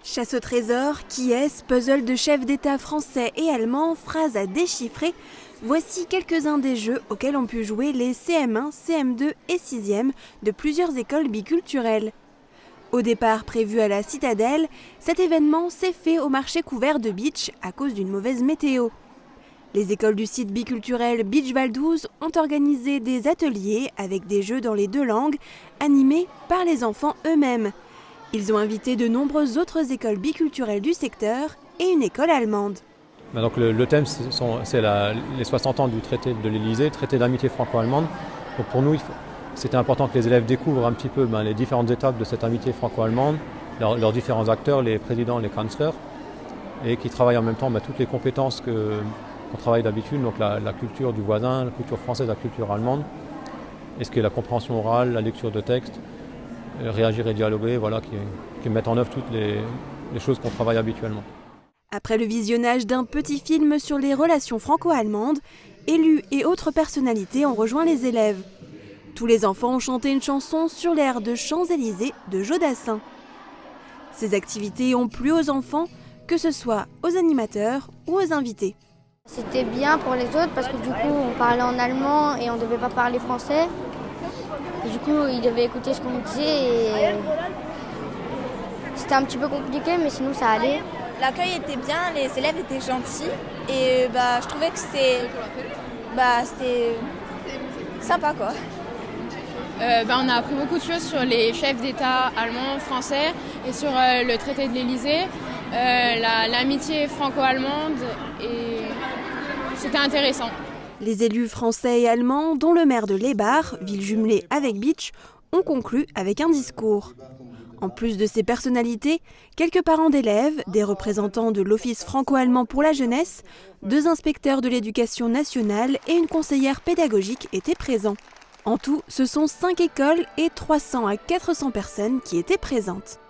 Chasse au trésor, qui est-ce, puzzle de chefs d'État français et allemands, phrases à déchiffrer. Voici quelques-uns des jeux auxquels ont pu jouer les CM1, CM2 et 6e de plusieurs écoles biculturelles. Au départ prévu à la Citadelle, cet événement s'est fait au marché couvert de Bitche à cause d'une mauvaise météo. Les écoles du site biculturel Bitche Val 12 ont organisé des ateliers avec des jeux dans les deux langues, animés par les enfants eux-mêmes. Ils ont invité de nombreuses autres écoles biculturelles du secteur et une école allemande. Donc le thème, c'est les 60 ans du traité de l'Élysée, traité d'amitié franco-allemande. Donc pour nous, c'était important que les élèves découvrent un petit peu les différentes étapes de cette amitié franco-allemande, leurs différents acteurs, les présidents, les kanzlers, et qui travaillent en même temps toutes les compétences qu'on travaille d'habitude, donc la culture du voisin, la culture française, la culture allemande, et ce qui est la compréhension orale, la lecture de texte, réagir et dialoguer, qui mettent en œuvre toutes les choses qu'on travaille habituellement. Après le visionnage d'un petit film sur les relations franco-allemandes, élus et autres personnalités ont rejoint les élèves. Tous les enfants ont chanté une chanson sur l'air de Champs-Élysées de Jodassin. Ces activités ont plu aux enfants, que ce soit aux animateurs ou aux invités. C'était bien pour les autres parce que du coup on parlait en allemand et on ne devait pas parler français. Et du coup ils devaient écouter ce qu'on disait et c'était un petit peu compliqué mais sinon ça allait. L'accueil était bien, les élèves étaient gentils et je trouvais que c'était sympa quoi. On a appris beaucoup de choses sur les chefs d'État allemands, français et sur le traité de l'Élysée, l'amitié franco-allemande et c'était intéressant. Les élus français et allemands, dont le maire de Lebach, ville jumelée avec Bitche, ont conclu avec un discours. En plus de ces personnalités, quelques parents d'élèves, des représentants de l'Office franco-allemand pour la jeunesse, 2 inspecteurs de l'éducation nationale et une conseillère pédagogique étaient présents. En tout, ce sont 5 écoles et 300 à 400 personnes qui étaient présentes.